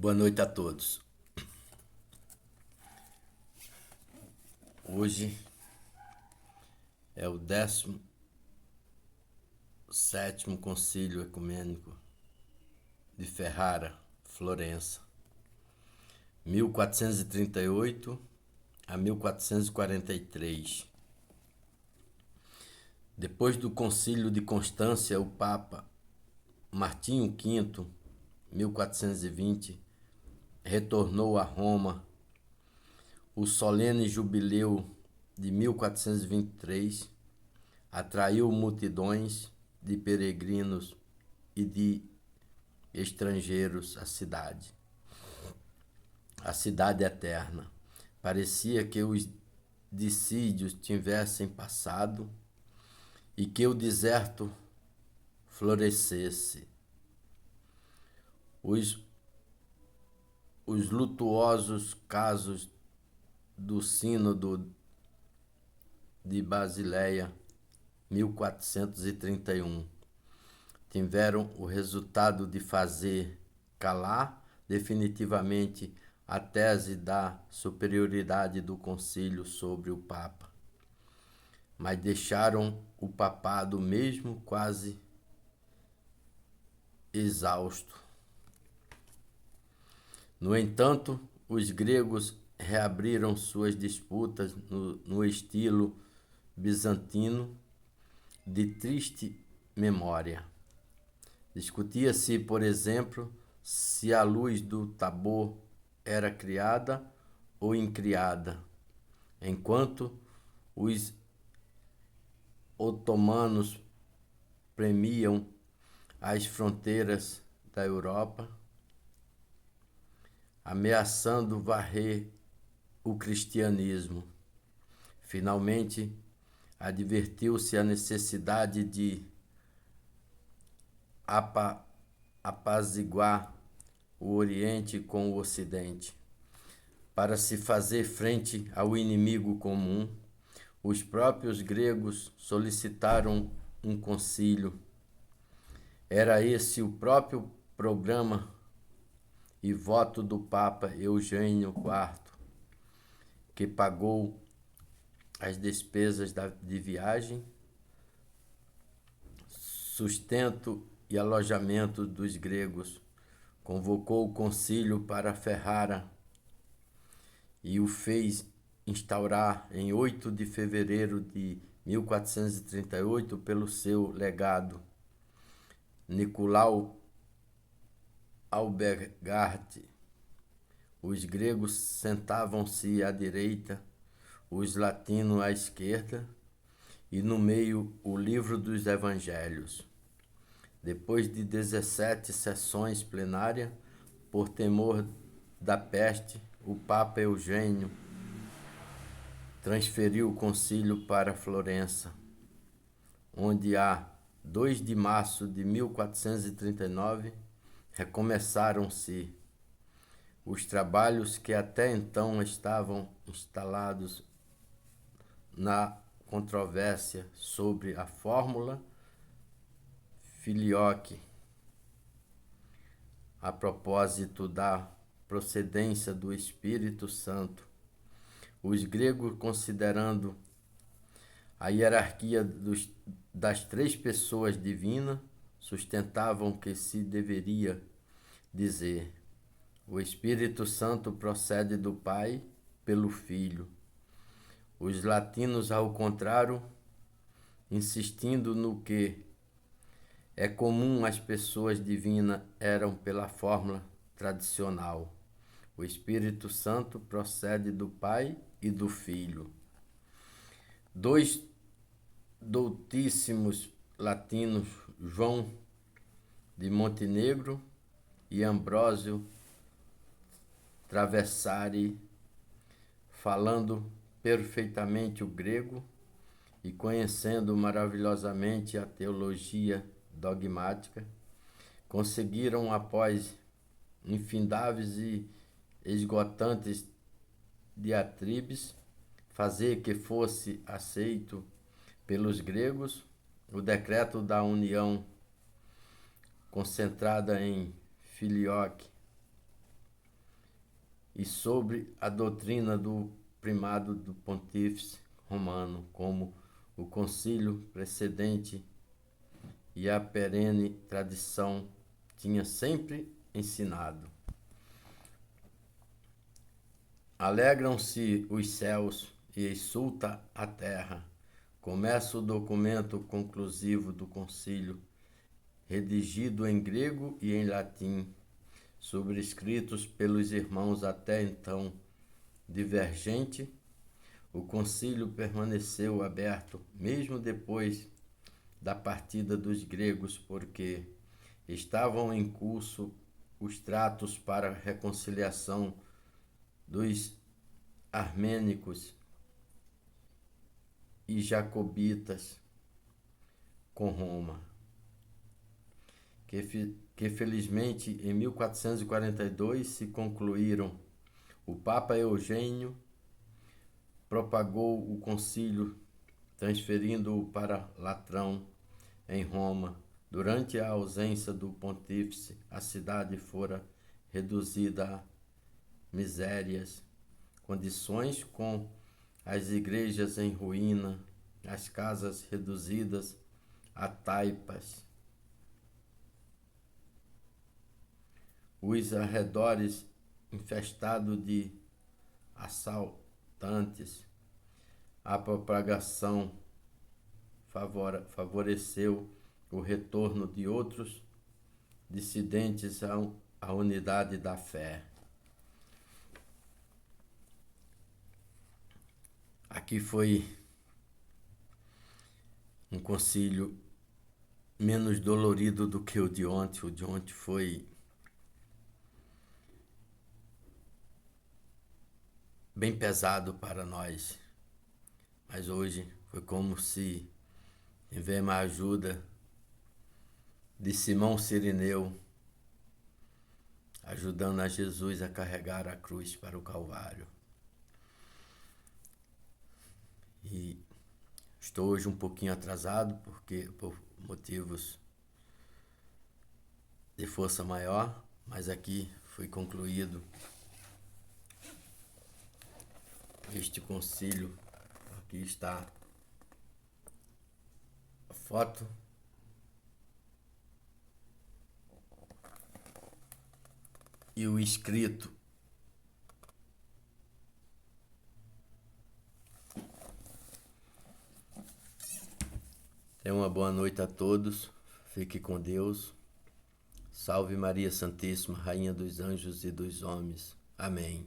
Boa noite a todos. Hoje é o 17º Concílio Ecumênico de Ferrara, Florença, 1438 a 1443. Depois do Concílio de Constância, o Papa Martinho V, 1420, retornou a Roma. O solene jubileu de 1423 atraiu multidões de peregrinos e de estrangeiros à cidade. A cidade eterna. Parecia que os dissídios tivessem passado e que o deserto florescesse. Os lutuosos casos do Sínodo de Basileia, 1431, tiveram o resultado de fazer calar definitivamente a tese da superioridade do concílio sobre o Papa, mas deixaram o papado mesmo quase exausto. No entanto, os gregos reabriram suas disputas no estilo bizantino de triste memória. Discutia-se, por exemplo, se a luz do Tabor era criada ou incriada, enquanto os otomanos premiam as fronteiras da Europa, ameaçando varrer o cristianismo. Finalmente, advertiu-se a necessidade de apaziguar o Oriente com o Ocidente. Para se fazer frente ao inimigo comum, os próprios gregos solicitaram um concílio. Era esse o próprio programa e voto do Papa Eugênio IV, que pagou as despesas de viagem, sustento e alojamento dos gregos, convocou o concílio para Ferrara e o fez instaurar em 8 de fevereiro de 1438 pelo seu legado, Nicolau Albergarte. Os gregos sentavam-se à direita, os latinos à esquerda, e no meio o livro dos Evangelhos. Depois de 17 sessões plenárias, por temor da peste, o Papa Eugênio transferiu o concílio para Florença, onde a 2 de março de 1439 recomeçaram-se os trabalhos que até então estavam instalados na controvérsia sobre a fórmula Filioque, a propósito da procedência do Espírito Santo. Os gregos, considerando a hierarquia das 3 pessoas divinas, sustentavam que se deveria dizer: o Espírito Santo procede do Pai pelo Filho. Os latinos, ao contrário, insistindo no que é comum às pessoas divinas, eram pela fórmula tradicional: o Espírito Santo procede do Pai e do Filho. 2 doutíssimos latinos, João de Montenegro e Ambrósio Traversari, falando perfeitamente o grego e conhecendo maravilhosamente a teologia dogmática, conseguiram, após infindáveis e esgotantes diatribes, fazer que fosse aceito pelos gregos o decreto da união concentrada em Filioque, e sobre a doutrina do primado do pontífice romano, como o concílio precedente e a perene tradição tinha sempre ensinado. Alegram-se os céus e exulta a terra. Começa o documento conclusivo do concílio, redigido em grego e em latim, sobrescritos pelos irmãos até então divergente. O concílio permaneceu aberto mesmo depois da partida dos gregos, porque estavam em curso os tratos para a reconciliação dos armênicos e jacobitas com Roma, que felizmente em 1442 se concluíram. O Papa Eugênio propagou o concílio, transferindo-o para Latrão, em Roma. Durante a ausência do pontífice, a cidade fora reduzida a misérias condições, com as igrejas em ruína, as casas reduzidas a taipas, os arredores infestados de assaltantes. A propagação favoreceu o retorno de outros dissidentes à unidade da fé. Aqui foi um concílio menos dolorido do que o de ontem. O de ontem foi bem pesado para nós, mas hoje foi como se tivemos a ajuda de Simão Cirineu, ajudando a Jesus a carregar a cruz para o Calvário. E estou hoje um pouquinho atrasado, porque por motivos de força maior, mas aqui foi concluído este concílio. Aqui está a foto e o escrito. Tenha uma boa noite a todos. Fique com Deus. Salve Maria Santíssima, Rainha dos Anjos e dos Homens. Amém.